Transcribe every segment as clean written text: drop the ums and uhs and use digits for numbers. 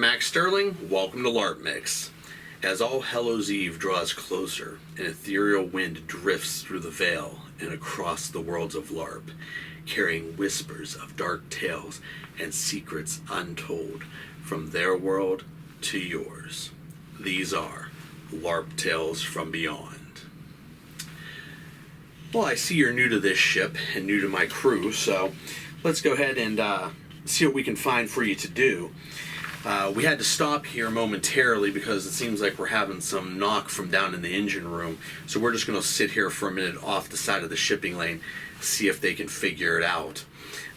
Max Sterling, welcome to LarpMix. As All Hallows Eve draws closer, an ethereal wind drifts through the veil and across the worlds of LARP, carrying whispers of dark tales and secrets untold from their world to yours. These are Larptales From Beyond. Well, I see you're new to this ship and new to my crew, so let's go ahead and see what we can find for you to do. We had to stop here momentarily because it seems like we're having some knock from down in the engine room. So we're just going to sit here for a minute off the side of the shipping lane, see if they can figure it out.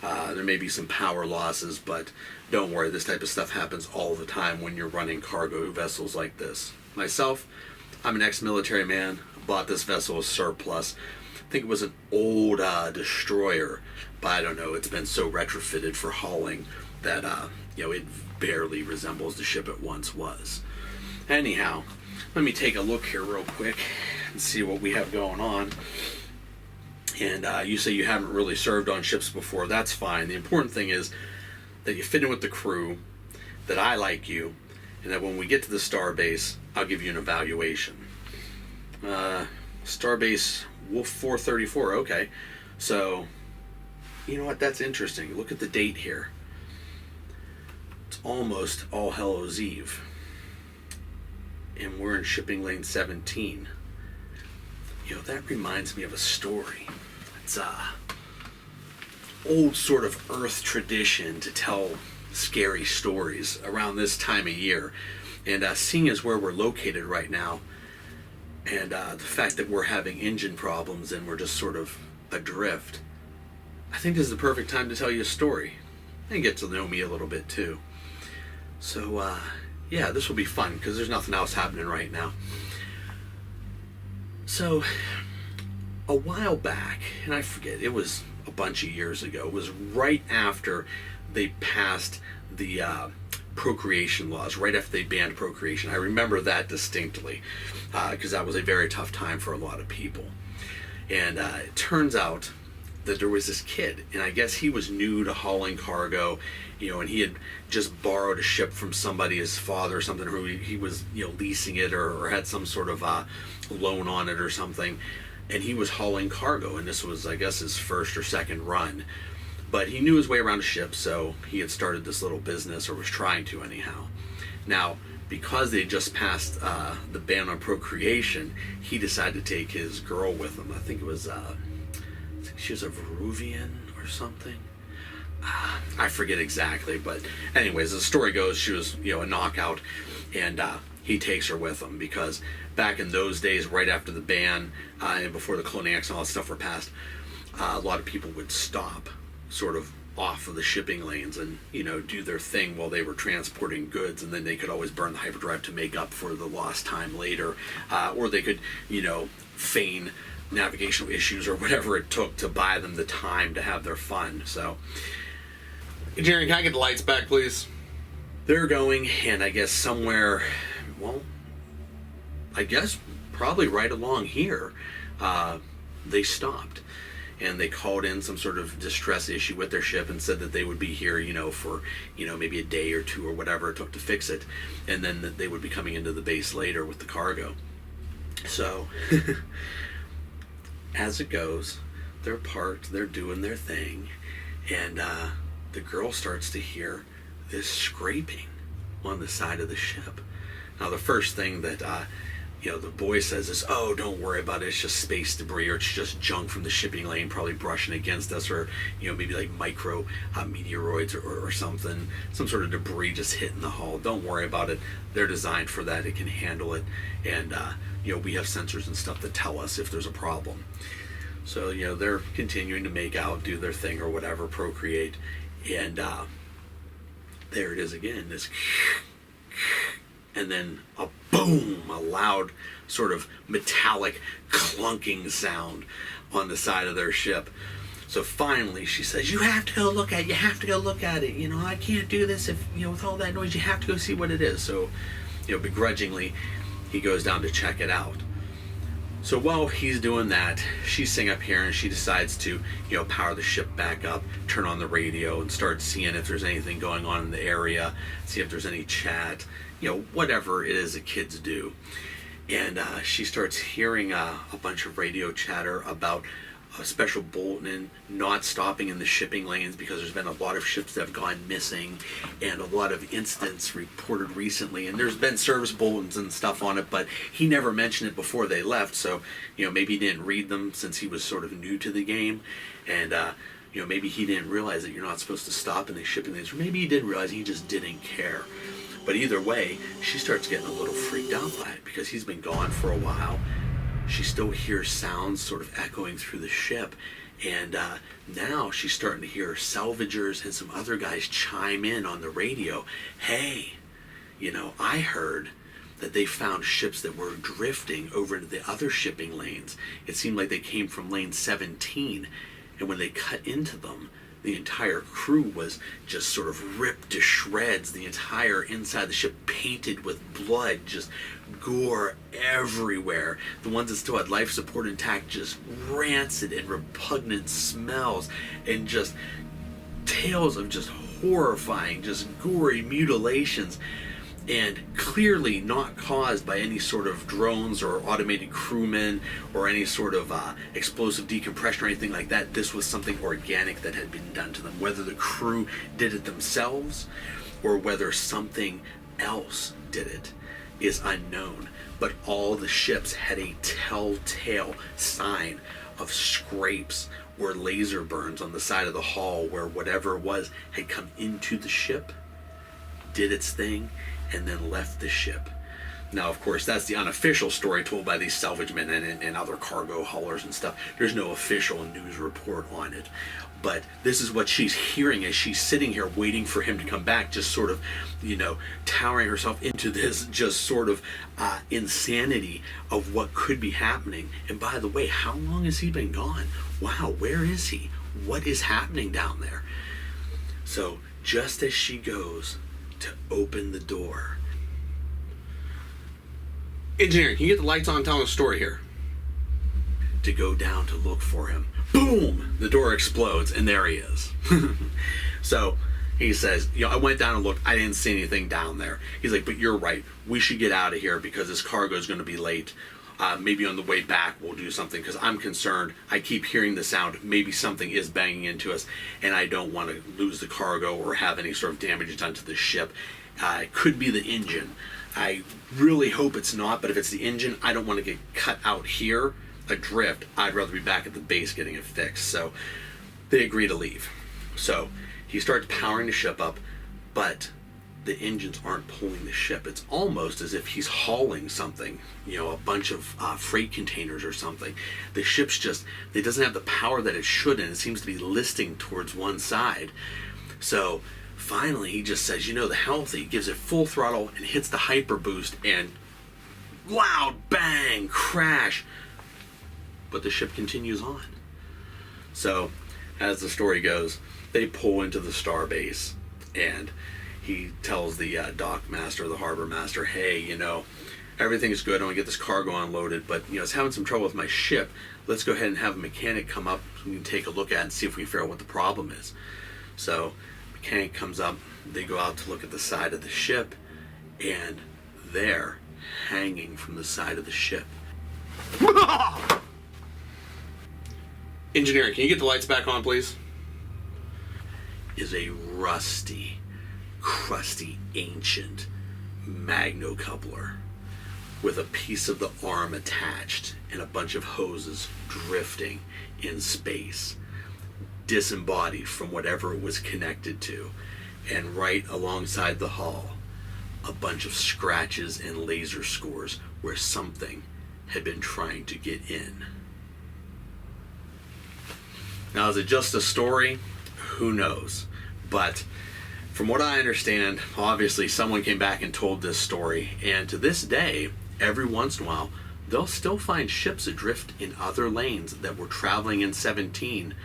There may be some power losses, but don't worry, this type of stuff happens all the time when you're running cargo vessels like this. Myself, I'm an ex-military man, bought this vessel as surplus. I think it was an old destroyer, but I don't know, it's been so retrofitted for hauling that it barely resembles the ship it once was. Anyhow, let me take a look here real quick and see what we have going on. And you say you haven't really served on ships before. That's fine. The important thing is that you fit in with the crew, that I like you, and that when we get to the starbase, I'll give you an evaluation. Starbase Wolf 434. Okay, so you know what? That's interesting. Look at the date here. It's almost All Hallows Eve, and we're in shipping lane 17. That reminds me of a story. It's old sort of Earth tradition to tell scary stories around this time of year, and seeing as where we're located right now, and the fact that we're having engine problems and we're just sort of adrift, I think this is the perfect time to tell you a story and get to know me a little bit too. So, yeah, this will be fun because there's nothing else happening right now. So, a while back, and I forget, it was a bunch of years ago, it was right after they passed the procreation laws, right after they banned procreation. I remember that distinctly because that was a very tough time for a lot of people. And it turns out that there was this kid, and I guess he was new to hauling cargo, and he had just borrowed a ship from somebody, his father or something, who he was, leasing it or had some sort of loan on it or something, and he was hauling cargo, and this was, I guess, his first or second run, but he knew his way around a ship, so he had started this little business, or was trying to anyhow. Now, because they just passed the ban on procreation, he decided to take his girl with him. I think it was she was a Veruvian or something. I forget exactly, but anyways, the story goes she was, a knockout, and he takes her with him because back in those days, right after the ban and before the Cloning Acts and all that stuff were passed, a lot of people would stop sort of off of the shipping lanes and, do their thing while they were transporting goods, and then they could always burn the hyperdrive to make up for the lost time later, or they could, feign navigational issues or whatever it took to buy them the time to have their fun. So, Jerry, can I get the lights back, please? They're going, and I guess somewhere, well, I guess probably right along here, they stopped, and they called in some sort of distress issue with their ship and said that they would be here, for, maybe a day or two or whatever it took to fix it, and then that they would be coming into the base later with the cargo. So, as it goes, they're parked, they're doing their thing, and the girl starts to hear this scraping on the side of the ship. Now, the first thing that the boy says is, "Oh, don't worry about it. It's just space debris, or it's just junk from the shipping lane, probably brushing against us, or maybe like micro meteoroids or something, some sort of debris just hitting the hull. Don't worry about it. They're designed for that. It can handle it, and we have sensors and stuff that tell us if there's a problem." So they're continuing to make out, do their thing or whatever, procreate, and there it is again. This. And then a boom, a loud sort of metallic clunking sound on the side of their ship. So finally she says, "You have to go look at it. You have to go look at it. I can't do this if, with all that noise. You have to go see what it is." So, begrudgingly, he goes down to check it out. So while he's doing that, she's sitting up here and she decides to, power the ship back up, turn on the radio, and start seeing if there's anything going on in the area, see if there's any chat, whatever it is that kids do. And she starts hearing a bunch of radio chatter about a special bulletin not stopping in the shipping lanes because there's been a lot of ships that have gone missing and a lot of incidents reported recently, and there's been service bulletins and stuff on it, but he never mentioned it before they left, so maybe he didn't read them since he was sort of new to the game, and maybe he didn't realize that you're not supposed to stop in the shipping lanes, or maybe he did realize, he just didn't care. But either way, she starts getting a little freaked out by it because he's been gone for a while. She still hears sounds sort of echoing through the ship, and now she's starting to hear salvagers and some other guys chime in on the radio. Hey, I heard that they found ships that were drifting over into the other shipping lanes. It seemed like they came from lane 17, and when they cut into them, the entire crew was just sort of ripped to shreds. The entire inside of the ship painted with blood, just gore everywhere. The ones that still had life support intact, just rancid and repugnant smells, and just tales of just horrifying, just gory mutilations. And clearly not caused by any sort of drones or automated crewmen or any sort of explosive decompression or anything like that. This was something organic that had been done to them. Whether the crew did it themselves or whether something else did it is unknown. But all the ships had a telltale sign of scrapes or laser burns on the side of the hull where whatever it was had come into the ship, did its thing, and then left the ship. Now, of course, that's the unofficial story told by these salvagemen and other cargo haulers and stuff. There's no official news report on it. But this is what she's hearing as she's sitting here waiting for him to come back, just sort of, towering herself into this just sort of insanity of what could be happening. And by the way, how long has he been gone? Wow, where is he? What is happening down there? So just as she goes to open the door. Engineer, can you get the lights on telling a story here? To go down to look for him. Boom! The door explodes, and there he is. So he says, I went down and looked. I didn't see anything down there. He's like, but you're right. We should get out of here because this cargo is going to be late. Maybe on the way back we'll do something because I'm concerned. I keep hearing the sound. Maybe something is banging into us, and I don't want to lose the cargo or have any sort of damage done to the ship. It could be the engine. I really hope it's not, but if it's the engine, I don't want to get cut out here adrift. I'd rather be back at the base getting it fixed. So they agree to leave. So he starts powering the ship up, but the engines aren't pulling the ship. It's almost as if he's hauling something, a bunch of freight containers or something. The ship's it doesn't have the power that it should, and it seems to be listing towards one side. So finally he just says, the healthy, gives it full throttle and hits the hyper boost, and loud bang, crash. But the ship continues on. So as the story goes, they pull into the starbase, and he tells the dock master, the harbor master, hey, everything's good. I want to get this cargo unloaded, but, it's having some trouble with my ship. Let's go ahead and have a mechanic come up so we can take a look at it and see if we can figure out what the problem is. So, mechanic comes up. They go out to look at the side of the ship, and there, hanging from the side of the ship. Engineer, can you get the lights back on, please? Is a rusty, crusty, ancient magno-coupler with a piece of the arm attached and a bunch of hoses drifting in space, disembodied from whatever it was connected to, and right alongside the hull, a bunch of scratches and laser scores where something had been trying to get in. Now, is it just a story? Who knows? But from what I understand, obviously someone came back and told this story, and to this day, every once in a while, they'll still find ships adrift in other lanes that were traveling in 17,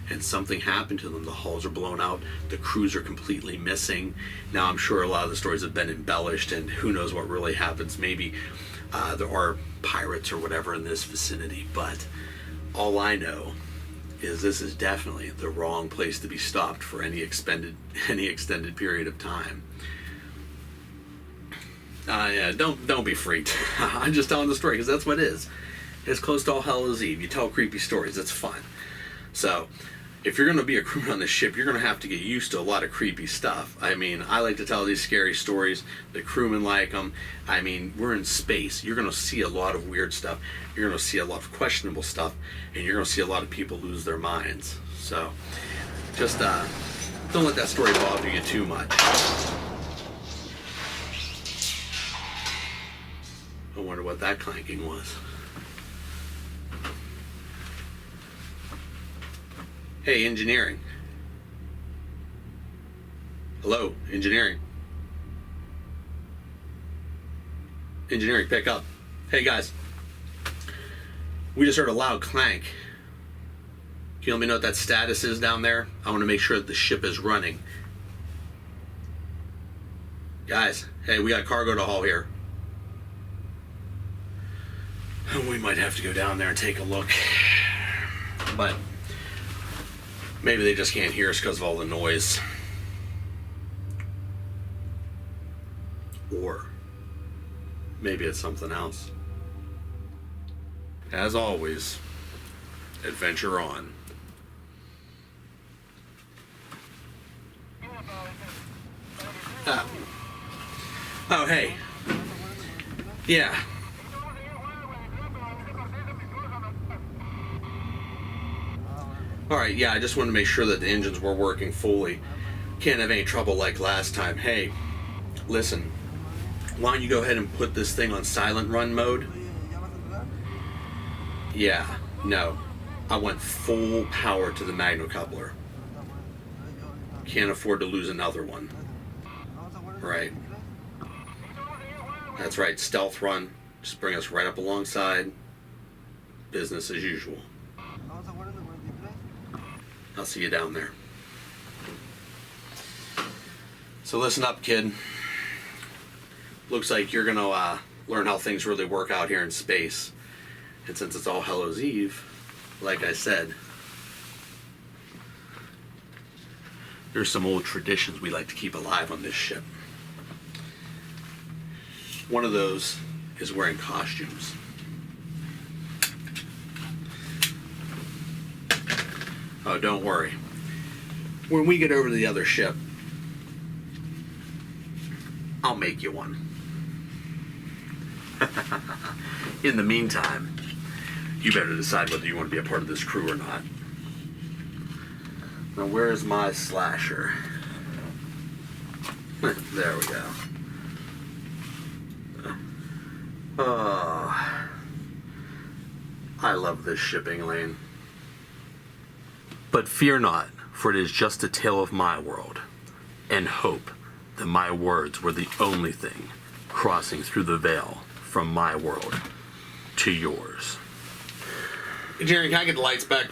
and something happened to them. The hulls are blown out, the crews are completely missing. Now I'm sure a lot of the stories have been embellished, and who knows what really happens. Maybe there are pirates or whatever in this vicinity, but all I know is this is definitely the wrong place to be stopped for any extended period of time. Yeah, don't be freaked. I'm just telling the story because that's what it is. It's close to All Hallows Eve. You tell creepy stories. It's fun. So, if you're going to be a crewman on this ship, you're going to have to get used to a lot of creepy stuff. I mean, I like to tell these scary stories. The crewmen like them. I mean, we're in space. You're going to see a lot of weird stuff. You're going to see a lot of questionable stuff. And you're going to see a lot of people lose their minds. So, just don't let that story bother you too much. I wonder what that clanking was. Hey, engineering. Hello, engineering. Engineering, pick up. Hey, guys. We just heard a loud clank. Can you let me know what that status is down there? I want to make sure that the ship is running. Guys, hey, we got cargo to haul here. We might have to go down there and take a look. But maybe they just can't hear us because of all the noise. Or maybe it's something else. As always, adventure on. Oh, hey. Yeah. Alright, yeah, I just wanted to make sure that the engines were working fully. Can't have any trouble like last time. Hey, listen, why don't you go ahead and put this thing on silent run mode? Yeah, no. I went full power to the magnocoupler. Can't afford to lose another one. Right. That's right, stealth run. Just bring us right up alongside. Business as usual. I'll see you down there. So listen up, kid. Looks like you're gonna learn how things really work out here in space. And since it's All Hallows Eve, like I said, there's some old traditions we like to keep alive on this ship. One of those is wearing costumes. Oh, don't worry. When we get over to the other ship, I'll make you one. In the meantime, you better decide whether you want to be a part of this crew or not. Now, where's my slasher? There we go. Oh, I love this shipping lane. But fear not, for it is just a tale of my world, and hope that my words were the only thing crossing through the veil from my world to yours. Jerry, can I get the lights back?